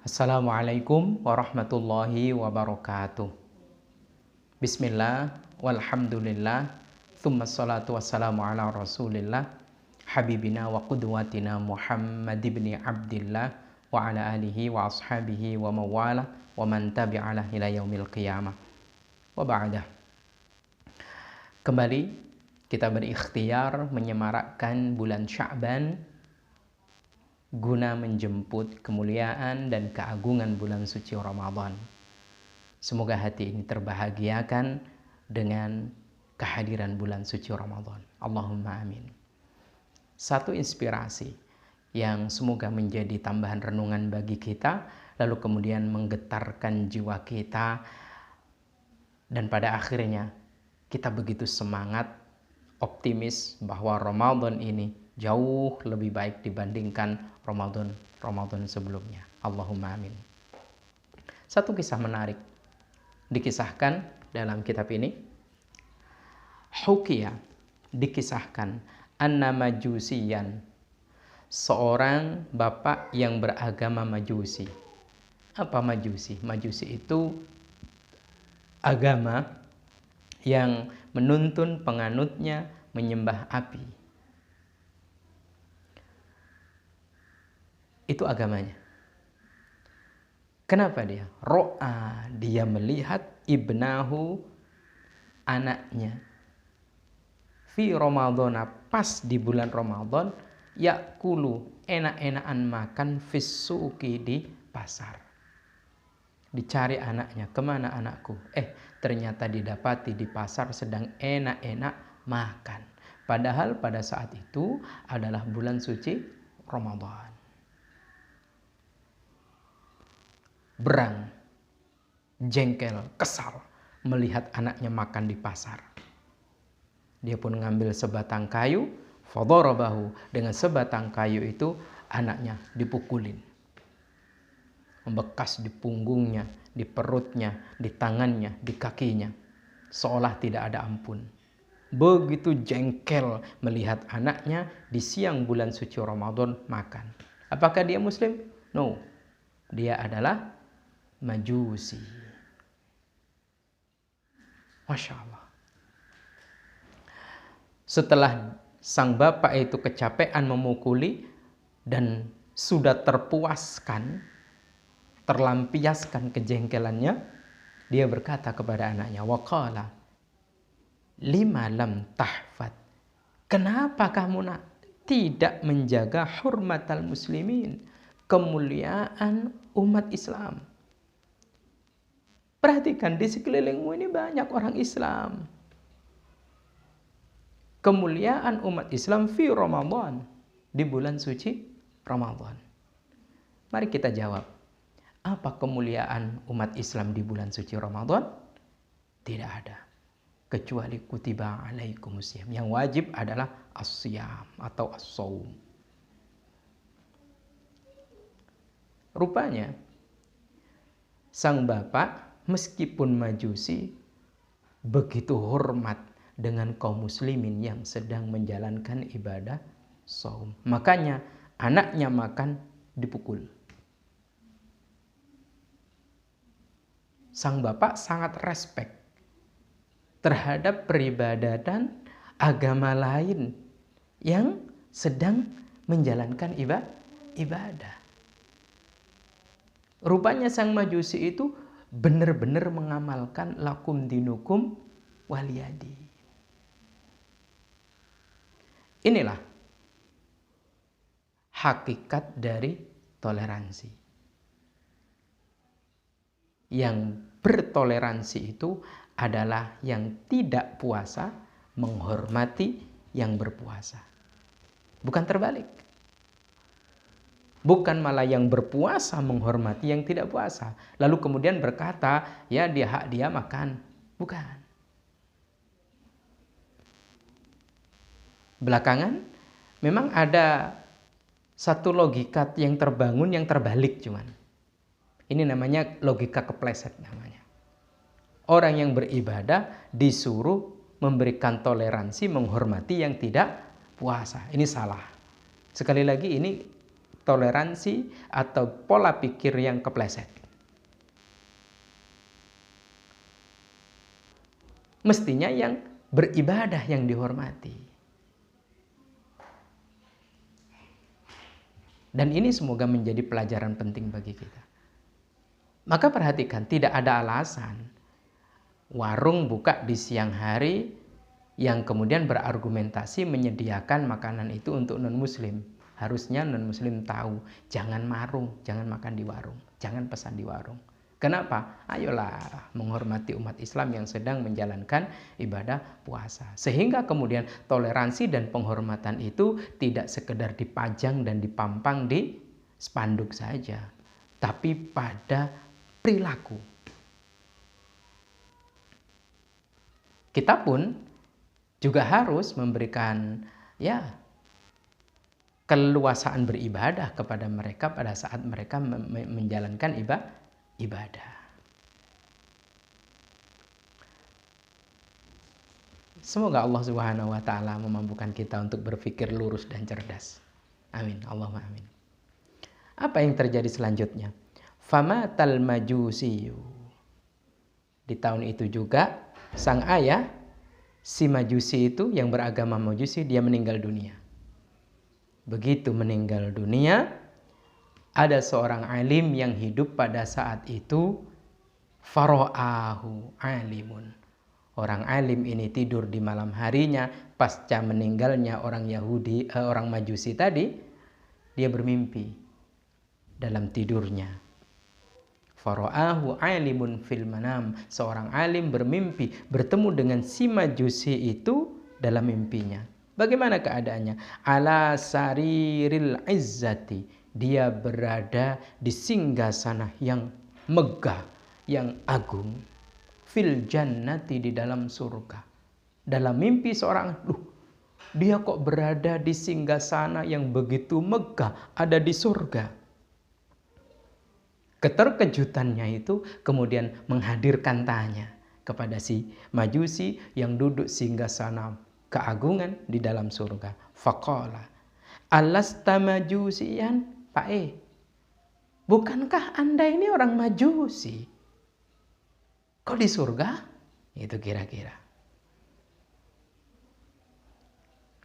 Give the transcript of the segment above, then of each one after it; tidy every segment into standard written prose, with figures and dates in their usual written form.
Assalamualaikum warahmatullahi wabarakatuh. Bismillah, walhamdulillah, thumma salatu wassalamu ala rasulillah, habibina wa qudwatina Muhammad ibn Abdillah, wa ala alihi wa ashabihi wa mawala, wa man tabi'alah ila yaumil qiyamah. Wa ba'dah. Kembali kita berikhtiar menyemarakkan bulan Sya'ban guna menjemput kemuliaan dan keagungan bulan suci Ramadan. Semoga hati ini terbahagiakan dengan kehadiran bulan suci Ramadan. Allahumma amin. Satu inspirasi yang semoga menjadi tambahan renungan bagi kita, lalu kemudian menggetarkan jiwa kita, dan pada akhirnya kita begitu semangat, optimis bahwa Ramadan ini jauh lebih baik dibandingkan Ramadan sebelumnya. Allahumma amin. Satu kisah menarik dikisahkan dalam kitab ini. Hukiya, dikisahkan, anna majusiyan, seorang bapak yang beragama Majusi. Apa Majusi? Majusi itu agama yang menuntun penganutnya menyembah api. Itu agamanya. Kenapa dia? Ro'a, dia melihat ibnahu, anaknya, fi Ramadhan, pas di bulan Ramadan, yakulu, enak-enakan makan, fisuki, di pasar. Dicari anaknya, kemana anakku? Ternyata didapati di pasar sedang enak-enak makan. Padahal pada saat itu adalah bulan suci Ramadan. Berang, jengkel, kesal melihat anaknya makan di pasar. Dia pun ngambil sebatang kayu, fadharabahu, dengan sebatang kayu itu anaknya dipukulin. Membekas di punggungnya, di perutnya, di tangannya, di kakinya, seolah tidak ada ampun. Begitu jengkel melihat anaknya di siang bulan suci Ramadan makan. Apakah dia muslim? No. Dia adalah Majusi. Masya Allah. Setelah sang bapak itu kecapean memukuli dan sudah terpuaskan, terlampiaskan kejengkelannya, dia berkata kepada anaknya, waqala lima lam tahfad, kenapa kamu tidak menjaga hurmatal muslimin, kemuliaan umat Islam? Perhatikan, di sekelilingmu ini banyak orang Islam. Kemuliaan umat Islam fi Ramadan, di bulan suci Ramadan. Mari kita jawab, apa kemuliaan umat Islam di bulan suci Ramadan? Tidak ada, kecuali kutiba alaikumusiyam. Yang wajib adalah as-siyam atau as-saum. Rupanya sang bapak meskipun Majusi begitu hormat dengan kaum muslimin yang sedang menjalankan ibadah saum. Makanya anaknya makan dipukul. Sang bapak sangat respek terhadap peribadatan agama lain yang sedang menjalankan ibadah. Rupanya sang Majusi itu benar-benar mengamalkan lakum dinukum waliyadi. Inilah hakikat dari toleransi. Yang bertoleransi itu adalah yang tidak puasa menghormati yang berpuasa. Bukan terbalik. Bukan malah yang berpuasa menghormati yang tidak puasa. Lalu kemudian berkata, ya dia hak dia makan. Bukan. Belakangan memang ada satu logika yang terbangun yang terbalik cuman. Ini namanya logika kepleset namanya. Orang yang beribadah disuruh memberikan toleransi menghormati yang tidak puasa. Ini salah. Sekali lagi ini toleransi atau pola pikir yang kepleset. Mestinya yang beribadah yang dihormati. Dan ini semoga menjadi pelajaran penting bagi kita. Maka perhatikan, tidak ada alasan warung buka di siang hari yang kemudian berargumentasi menyediakan makanan itu untuk non-muslim. Harusnya non-muslim tahu, jangan makan di warung, jangan pesan di warung. Kenapa? Ayolah menghormati umat Islam yang sedang menjalankan ibadah puasa. Sehingga kemudian toleransi dan penghormatan itu tidak sekedar dipajang dan dipampang di spanduk saja, tapi pada perilaku. Kita pun juga harus memberikan keleluasaan beribadah kepada mereka pada saat mereka menjalankan ibadah. Semoga Allah Subhanahu wa taala memampukan kita untuk berpikir lurus dan cerdas. Amin. Allahumma amin. Apa yang terjadi selanjutnya? Famatal majusiyu. Di tahun itu juga sang ayah si Majusi itu yang beragama Majusi dia meninggal dunia. Begitu meninggal dunia, ada seorang alim yang hidup pada saat itu, fara'ahu alimun. Orang alim ini tidur di malam harinya pasca meninggalnya orang Majusi tadi, dia bermimpi dalam tidurnya. Fara'ahu alimun fil manam. Seorang alim bermimpi bertemu dengan si Majusi itu dalam mimpinya. Bagaimana keadaannya? Ala sariril izzati. Dia berada di singgasana yang megah, yang agung. Fil jannati, di dalam surga. Dalam mimpi seorang, dia kok berada di singgasana yang begitu megah, ada di surga. Keterkejutannya itu kemudian menghadirkan tanya kepada si Majusi yang duduk singgasana keagungan di dalam surga. Faqala, alasta majusian? Pak bukankah Anda ini orang Majusi? Kok di surga? Itu kira-kira.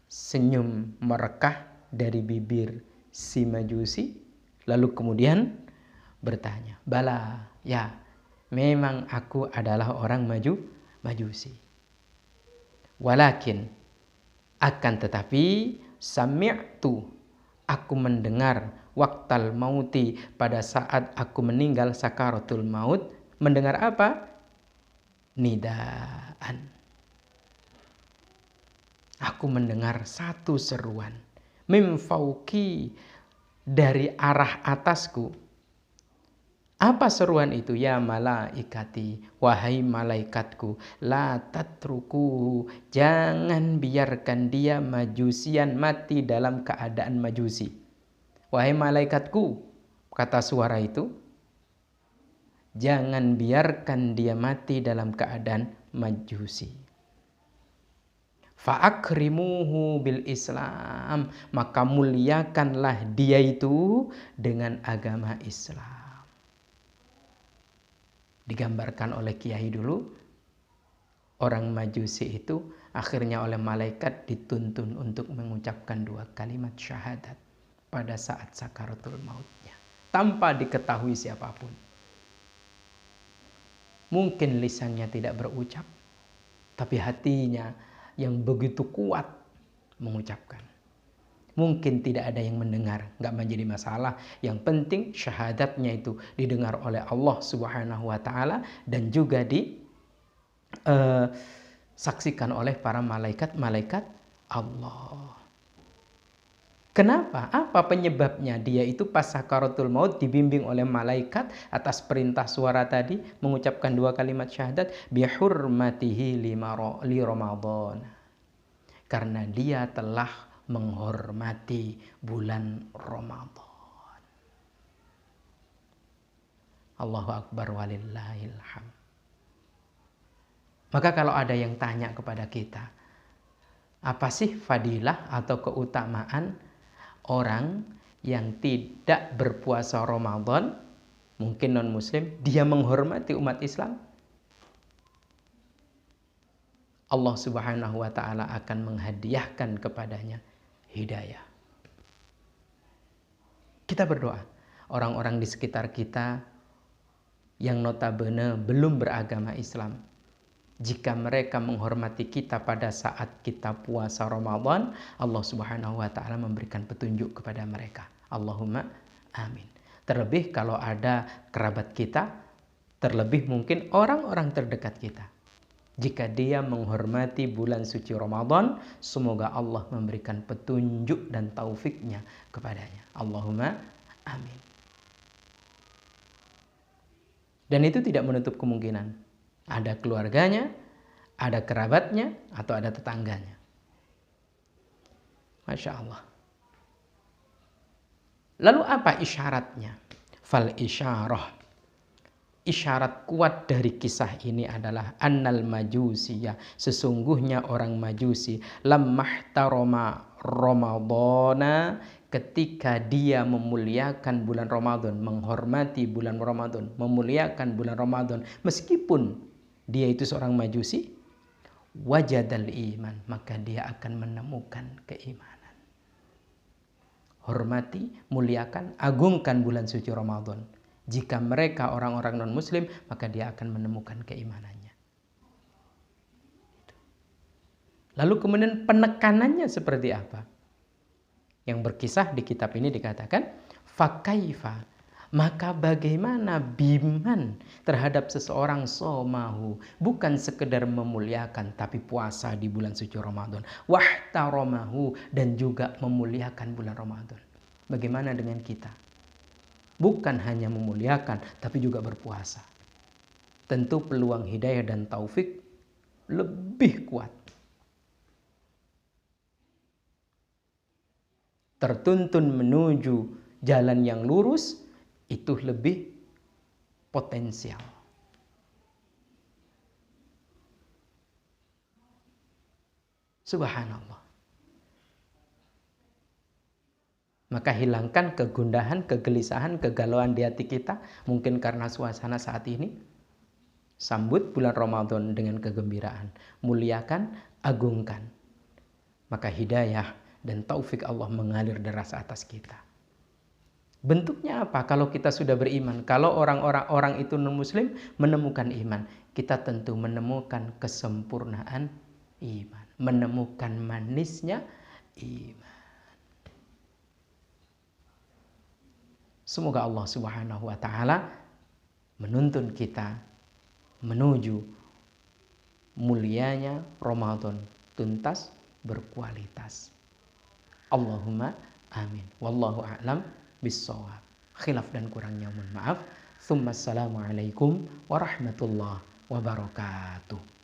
Senyum merekah dari bibir si Majusi, lalu kemudian bertanya, bala, ya, memang aku adalah orang Majusi. Walakin, akan tetapi, sami'tu, aku mendengar waqtal mauti, pada saat aku meninggal sakaratul maut. Mendengar apa? Nidaan. Aku mendengar satu seruan. Mim fauqi, dari arah atasku. Apa seruan itu? Ya malaikati, wahai malaikatku, la tatruku, jangan biarkan dia majusian mati dalam keadaan majusi. Wahai malaikatku, kata suara itu, jangan biarkan dia mati dalam keadaan majusi. Fa'akrimuhu bil Islam, maka muliakanlah dia itu dengan agama Islam. Digambarkan oleh kiai dulu, orang Majusi itu akhirnya oleh malaikat dituntun untuk mengucapkan 2 kalimat syahadat pada saat sakaratul mautnya, tanpa diketahui siapapun. Mungkin lisannya tidak berucap, tapi hatinya yang begitu kuat mengucapkan. Mungkin tidak ada yang mendengar, nggak menjadi masalah. Yang penting syahadatnya itu didengar oleh Allah Subhanahu wa taala dan juga disaksikan oleh para malaikat-malaikat Allah. Kenapa? Apa penyebabnya? Dia itu pas sakaratul maut dibimbing oleh malaikat atas perintah suara tadi mengucapkan 2 kalimat syahadat, bihurmatihi li Ramadan. Karena dia telah menghormati bulan Ramadan. Allahu akbar walillahil hamd. Maka kalau ada yang tanya kepada kita, apa sih fadilah atau keutamaan orang yang tidak berpuasa Ramadan, mungkin non-muslim, dia menghormati umat Islam, Allah Subhanahu wa Ta'ala akan menghadiahkan kepadanya hidayah. Kita berdoa, orang-orang di sekitar kita yang notabene belum beragama Islam, jika mereka menghormati kita pada saat kita puasa Ramadan, Allah Subhanahu wa Ta'ala memberikan petunjuk kepada mereka. Allahumma amin. Terlebih kalau ada kerabat kita, terlebih mungkin orang-orang terdekat kita. Jika dia menghormati bulan suci Ramadan, semoga Allah memberikan petunjuk dan taufiknya kepadanya. Allahumma amin. Dan itu tidak menutup kemungkinan ada keluarganya, ada kerabatnya, atau ada tetangganya. Masya Allah. Lalu apa isyaratnya? Fal isyarah. Isyarat kuat dari kisah ini adalah annal majusiyah, sesungguhnya orang majusi, lammahtarama ramadhana, ketika dia memuliakan bulan Ramadan, menghormati bulan Ramadan, memuliakan bulan Ramadan, meskipun dia itu seorang majusi, wajadal iman, maka dia akan menemukan keimanan. Hormati, muliakan, agungkan bulan suci Ramadan. Jika mereka orang-orang non-muslim, maka dia akan menemukan keimanannya. Lalu kemudian penekanannya seperti apa? Yang berkisah di kitab ini dikatakan, fakaifa, maka bagaimana biman terhadap seseorang somahu, bukan sekedar memuliakan, tapi puasa di bulan suci Ramadan. Wahtaramahu, dan juga memuliakan bulan Ramadan. Bagaimana dengan kita? Bukan hanya memuliakan, tapi juga berpuasa. Tentu peluang hidayah dan taufik lebih kuat. Tertuntun menuju jalan yang lurus, itu lebih potensial. Subhanallah. Maka hilangkan kegundahan, kegelisahan, kegalauan di hati kita. Mungkin karena suasana saat ini. Sambut bulan Ramadan dengan kegembiraan. Muliakan, agungkan. Maka hidayah dan taufik Allah mengalir deras atas kita. Bentuknya apa? Kalau kita sudah beriman. Kalau orang itu non-muslim menemukan iman. Kita tentu menemukan kesempurnaan iman. Menemukan manisnya iman. Semoga Allah Subhanahu wa Ta'ala menuntun kita menuju mulianya Ramadan tuntas berkualitas. Allahumma amin. Wallahu a'lam bissawab. Khilaf dan kurangnya mohon maaf. Assalamualaikum warahmatullahi wabarakatuh.